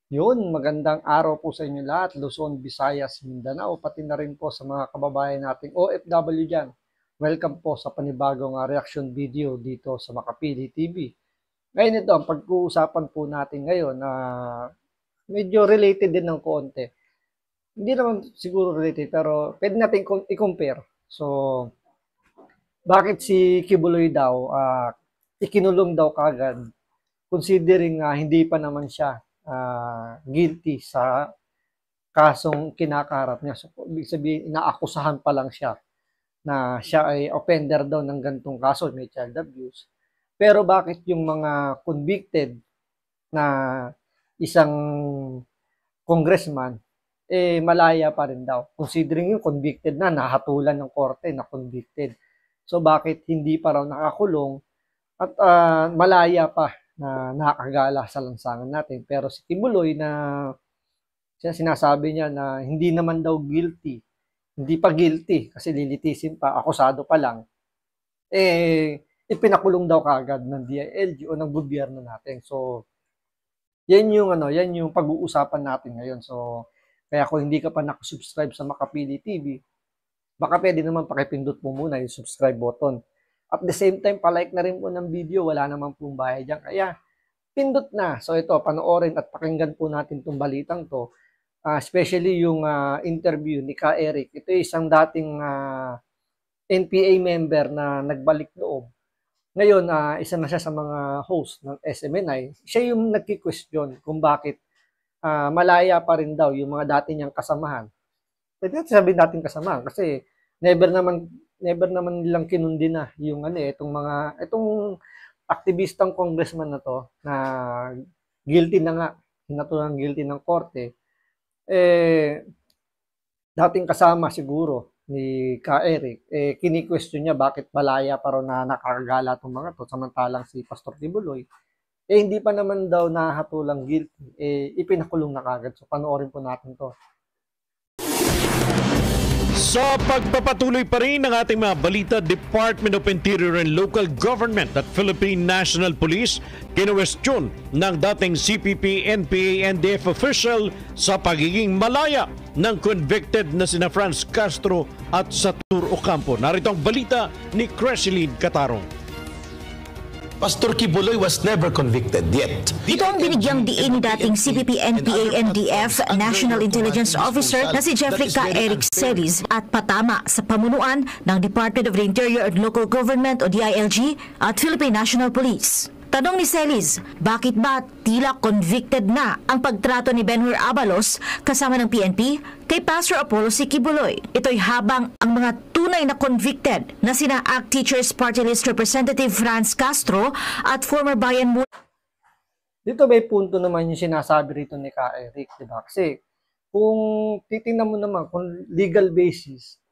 Yun, magandang araw po sa inyo lahat, Luzon, Visayas, Mindanao, pati na rin po sa mga kababayan nating OFW dyan. Welcome po sa panibagong reaction video dito sa Makapili TV. Ngayon ito, ang pag-uusapan po natin ngayon na medyo related din ng konti. Hindi naman siguro related, pero pwede natin i-compare. So, bakit si Kibuloy daw ikinulong daw kagad considering hindi pa naman siya guilty sa kasong kinakaharap niya. So, ibig sabihin, inaakusahan pa lang siya na siya ay offender daw ng gantong kaso, may child abuse. Pero bakit yung mga convicted na isang congressman, malaya pa rin daw. Considering yung convicted na, nahatulan ng korte na convicted. So bakit hindi pa raw nakakulong at malaya pa na nakagala sa lansangan natin. Pero si Tibuloy na sinasabi niya na hindi naman daw guilty, hindi pa guilty kasi lilitisin pa, akusado pa lang, ipinakulong daw kagad ng DILG o ng gobyerno natin. So, yan yung pag-uusapan natin ngayon. So, kaya kung hindi ka pa nakasubscribe sa Makapili TV, baka pwede naman pakipindot mo muna yung subscribe button. At the same time, palike na rin po ng video, wala naman pong bayad dyan. Kaya, pindot na. So ito, panoorin at pakinggan po natin itong balitang to. Especially yung interview ni Ka Eric. Ito ay isang dating NPA member na nagbalik loob. Ngayon, isa na siya sa mga host ng SMNI. Siya yung nagki-question kung bakit malaya pa rin daw yung mga dati niyang kasamahan. Pwede natin sabihin natin kasamahan kasi never naman nilang kinundi na yung itong aktivistang congressman na to na guilty na nga, hinatulang guilty ng korte, dating kasama siguro ni Ka Eric, kini-question niya bakit malaya pa raw na nakakagala itong mga to, samantalang si Pastor Tibuloy, hindi pa naman daw nahatulang guilty, ipinakulong na kagad. So panoorin po natin to. Sa pagpapatuloy pa rin ng ating mga balita, Department of Interior and Local Government at Philippine National Police kinuwestiyon ng dating CPP, NPA, NDF official sa pagiging malaya ng convicted na sina Franz Castro at Satur Ocampo. Narito ang balita ni Cresceline Catarong. Pastor Kibuloy was never convicted yet. Ito ang binigyang diin ni dating CPP, NPA, NDF National Intelligence Officer na si Jeffrey K. Eric Celis at patama sa pamunuan ng Department of the Interior and Local Government o DILG at Philippine National Police. Tanong ni Celis, bakit ba tila convicted na ang pagtrato ni Benhur Abalos kasama ng PNP kay Pastor Apollo C. Kibuloy? Ito'y habang ang mga tunay na convicted na sina ACT Teachers Party List Representative Franz Castro at former Bayan Mula. Dito may punto naman yung sinasabi rito ni Ka Eric, di ba? Kasi kung titingnan mo naman kung legal basis,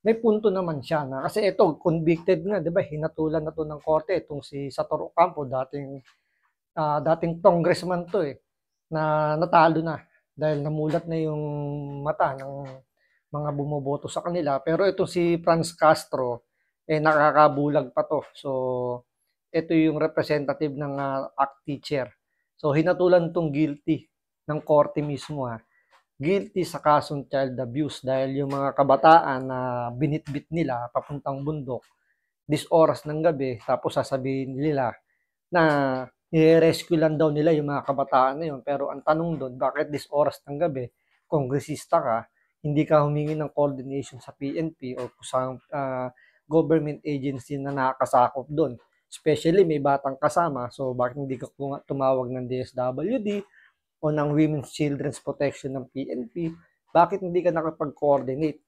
may punto naman siya na kasi ito convicted nga, 'di ba? Hinatulan na 'to ng korte itong si Sator Ocampo, dating congressman 'to na natalo na dahil namulat na yung mata ng mga bumoboto sa kanila. Pero ito si Franz Castro nakakabulag pa 'to. So ito yung representative ng ACT teacher. So hinatulan tong guilty ng korte mismo guilty sa kasong child abuse dahil yung mga kabataan na binitbit nila papuntang bundok this oras ng gabi, tapos sasabihin nila na i-rescue lang daw nila yung mga kabataan na yun. Pero ang tanong doon, bakit this oras ng gabi, kongresista ka, hindi ka humingi ng coordination sa PNP o sa government agency na nakakasakop doon? Especially may batang kasama, so bakit hindi ka tumawag ng DSWD o ng Women's Children's Protection ng PNP, bakit hindi ka nakapag-coordinate?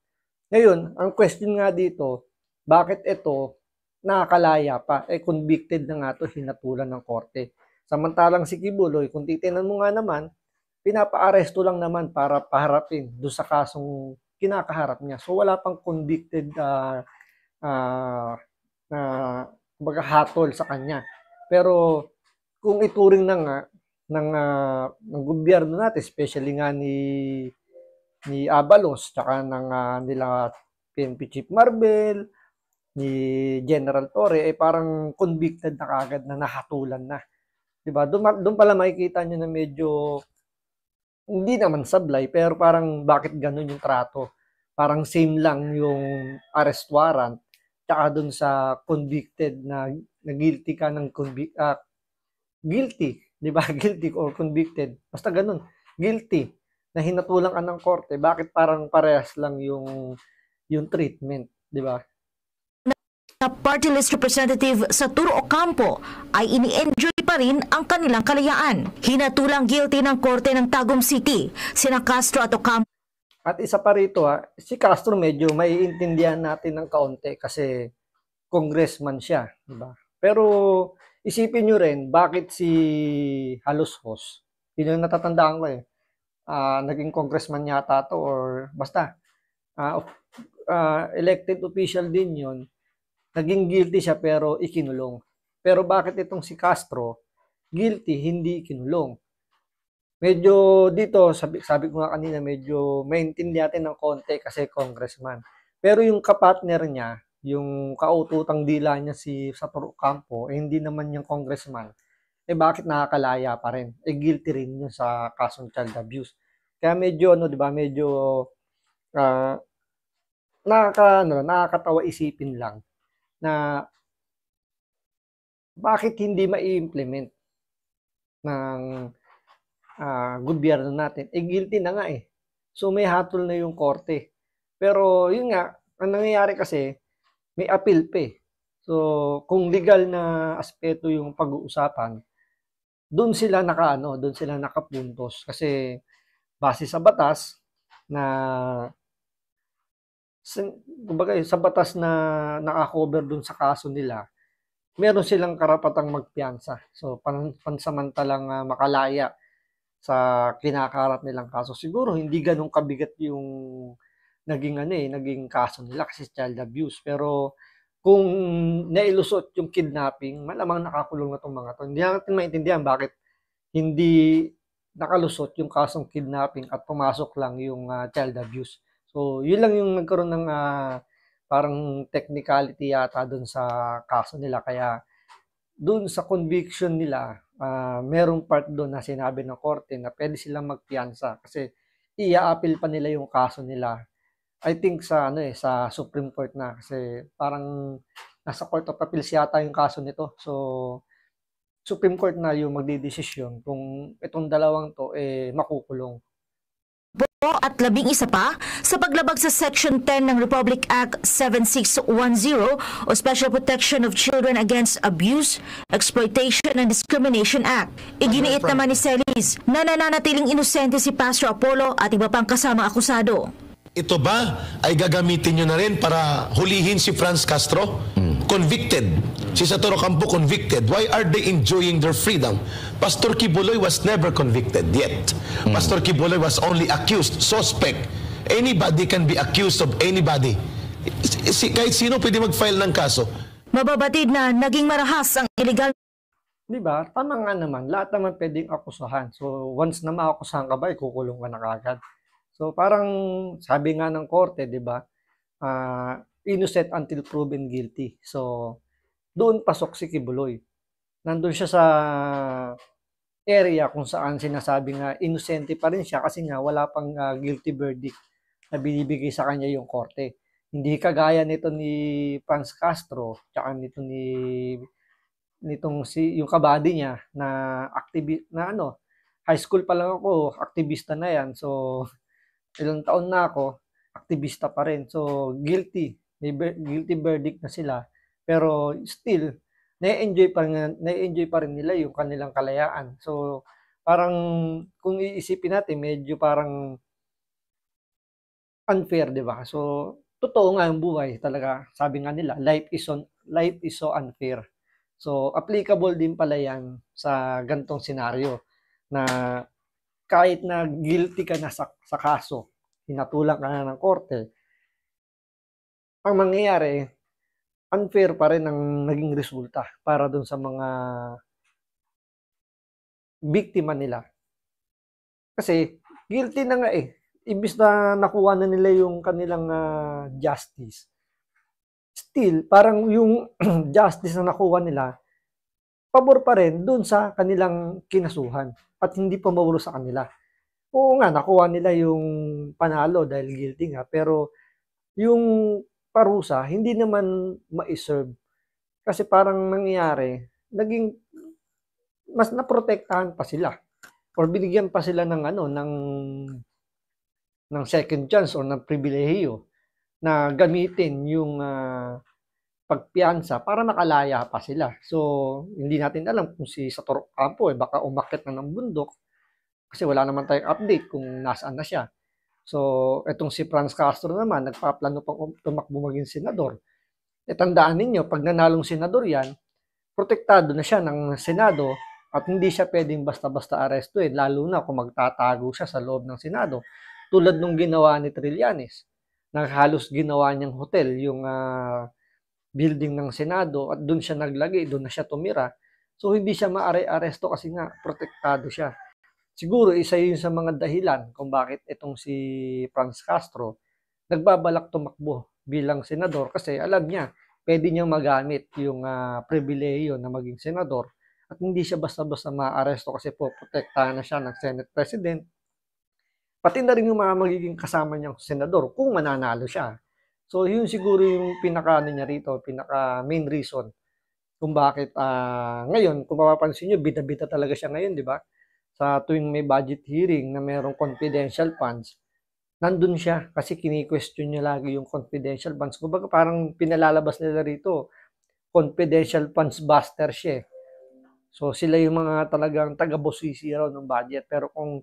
Ngayon, ang question nga dito, bakit ito nakakalaya pa? Convicted na nga to, hinatulan ng korte. Samantalang si Kibuloy, kung titinan mo nga naman, pinapa-aresto lang naman para paharapin doon sa kasong kinakaharap niya. So wala pang convicted na hatol sa kanya. Pero kung ituring na nga ng gobyerno natin, especially nga ni Abalos, tsaka ng nila PNP Chief Marbel, ni General Torre, parang convicted na kagad na nahatulan na. Diba? Doon pala makikita nyo na medyo hindi naman sablay, pero parang bakit ganun yung trato? Parang same lang yung arrest warrant tsaka dun sa convicted na guilty ka ng guilty, 'di ba? Guilty or convicted. Basta ganun. Guilty na hinatulan ka ng korte, bakit parang parehas lang yung treatment, 'di ba? Na party list representative sa Turo Ocampo ay ini-enjoy pa rin ang kanilang kalayaan. Hinatulang guilty ng korte ng Tagum City, sina Castro at Ocampo. At isa pa rito si Castro medyo maiintindihan natin ng kaunti kasi congressman siya, 'di ba? Pero isipin nyo rin bakit si Haloshos, yun yung natatandaan ko naging congressman yata to or basta elected official din yun. Naging guilty siya pero ikinulong. Pero bakit itong si Castro, guilty, hindi ikinulong? Medyo dito, sabi ko nga kanina, medyo maintindihan natin ng konti kasi congressman. Pero yung kapartner niya, yung kaututang dila niya si Satoru Campo, hindi naman yung congressman, bakit nakakalaya pa rin? Guilty rin yun sa kasong child abuse. Kaya medyo, di ba, medyo nakakatawa isipin lang na bakit hindi mai-implement ng gobyerno natin. Guilty na nga So may hatol na yung korte. Pero yun nga, ang nangyayari kasi, may appeal pa So kung legal na aspeto yung pag-uusapan, doon sila nakapuntos. Kasi base sa batas na sa batas na naka-cover dun sa kaso nila, meron silang karapatang magpiyansa. So, pansamantalang makalaya sa kinakarap nilang kaso. Siguro, hindi ganun kabigat yung naging kaso nila kasi child abuse. Pero, kung nailusot yung kidnapping, malamang nakakulong na itong mga to. Hindi natin maintindihan bakit hindi nakalusot yung kasong kidnapping at pumasok lang yung child abuse. So, yun lang yung nagkaroon ng parang technicality yata doon sa kaso nila. Kaya doon sa conviction nila, merong part doon na sinabi ng korte na pwede silang magpiyansa kasi ia-appeal pa nila yung kaso nila. I think sa sa Supreme Court na kasi parang nasa Court of Appeals yata yung kaso nito. So, Supreme Court na yung magdidesisyon kung itong dalawang to makukulong. At 11 pa sa paglabag sa Section 10 ng Republic Act 7610 o Special Protection of Children Against Abuse, Exploitation and Discrimination Act. Iginiit naman ni Celis na nananatiling inosente si Pastor Apollo at iba pang kasama akusado. Ito ba ay gagamitin nyo na rin para hulihin si Franz Castro? Convicted. Si Satoru Campo convicted. Why are they enjoying their freedom? Pastor Kibuloy was never convicted yet. Pastor Kibuloy was only accused, suspect. Anybody can be accused of anybody. Kahit sino pwede mag-file ng kaso. Mababatid na naging marahas ang illegal. Di ba? Tama nga naman. Lahat naman pwedeng akusahan. So, once na maakusahan ka ba, ikukulong ka na kagad. So, parang sabi nga ng korte, di ba? Innocent until proven guilty. So, doon pasok si Kibuloy. Nandun siya sa area kung saan sinasabi nga inosente pa rin siya kasi nga wala pang guilty verdict na binibigay sa kanya yung korte. Hindi kagaya nito ni Franz Castro tsaka nito yung kabady niya na high school pa lang ako, aktivista na yan. So, ilang taon na ako, aktivista pa rin. So, guilty. May guilty verdict na sila. Pero still, na-enjoy pa rin nila yung kanilang kalayaan. So, parang kung iisipin natin, medyo parang unfair, di ba? So, totoo nga yung buhay talaga. Sabi nga nila, life is so unfair. So, applicable din pala yan sa gantong senaryo na kahit na guilty ka na sa kaso, hinatulang ka na ng korte, ang mangyayari, unfair pa rin ang naging resulta para dun sa mga biktima nila. Kasi guilty na nga Imbis na nakuha na nila yung kanilang justice. Still, parang yung justice na nakuha nila, pabor pa rin dun sa kanilang kinasuhan at hindi pumawalo sa kanila. Oo nga, nakuha nila yung panalo dahil guilty nga, pero yung parusa hindi naman ma-serve. Kasi parang nangyari, naging mas naprotektahan pa sila or binigyan pa sila ng ano, ng second chance or ng pribilehiyo na gamitin yung pagpiyansa para makalaya pa sila. So, hindi natin alam kung si Satoru Campo baka umakyat na ng bundok kasi wala naman tayong update kung nasaan na siya. So, etong si Franz Castro naman, nagpaplano pang tumakbo maging senador. E tandaan ninyo, pag nanalong senador yan, protektado na siya ng Senado at hindi siya pwedeng basta-basta arestuin, lalo na kung magtatago siya sa loob ng Senado. Tulad nung ginawa ni Trillanes, na halos ginawa niyang hotel yung building ng Senado at doon siya naglagay, doon na siya tumira. So, hindi siya maare-aresto kasi nga protektado siya. Siguro isa yun sa mga dahilan kung bakit itong si Franz Castro nagbabalak tumakbo bilang senador kasi alam niya pwede niyang magamit yung pribilehiyo na maging senador at hindi siya basta-basta maaresto kasi po protektahan na siya ng Senate President. Pati na rin yung mga magiging kasama niyang senador kung mananalo siya. So yun siguro yung pinaka niya rito, pinaka main reason kung bakit ngayon kung mapapansin niyo bida-bida talaga siya ngayon, di ba? Sa tuwing may budget hearing na mayroong confidential funds, nandun siya kasi kini-question niya lagi yung confidential funds. Kumbaga parang pinalalabas nila rito, confidential funds buster siya. So sila yung mga talagang taga-bosisi raw ng budget. Pero kung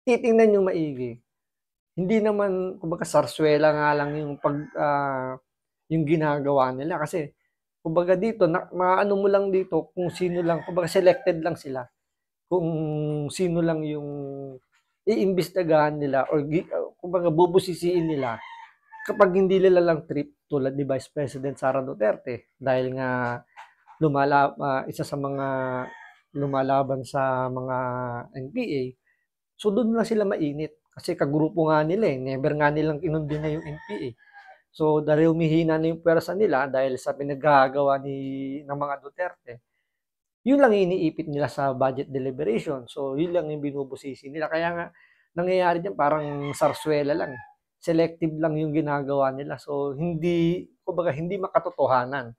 titingnan nyo maigi, hindi naman, kumbaga sarswela nga lang yung yung ginagawa nila. Kasi kumbaga dito, maano mo lang dito kung sino lang, kumbaga selected lang sila kung sino lang yung iimbestigahan nila or kumbaga bubusisiin nila kapag hindi nila lang trip tulad ni Vice President Sara Duterte dahil nga isa sa mga lumalaban sa mga NPA. So doon na sila mainit kasi kagrupo nga nila never nga nilang inundi na yung NPA. So dahil humihina na yung pwersa nila dahil sa pinaggagawa ng mga Duterte, yun lang iniipit nila sa budget deliberation. So, yun lang yung binubusisi nila. Kaya nga, nangyayari dyan, parang sarswela lang. Selective lang yung ginagawa nila. So, kumbaga, hindi makatotohanan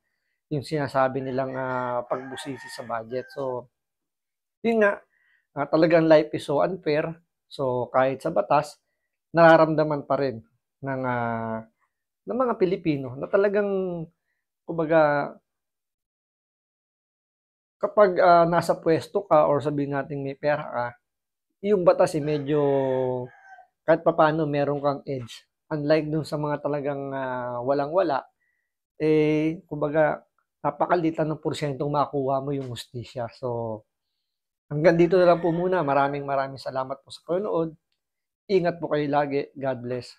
yung sinasabi nilang pagbusisi sa budget. So, yun nga, talagang life is so unfair. So, kahit sa batas, nararamdaman pa rin ng mga Pilipino na talagang, kumbaga, kapag nasa pwesto ka or sabihin natin may pera ka, yung batas medyo kahit papaano meron kang edge. Unlike dun sa mga talagang walang-wala, kumbaga napakalitan ng porsyentong makuha mo yung hustisya. So, hanggang dito na lang po muna. Maraming salamat po sa panonood. Ingat po kayo lagi. God bless.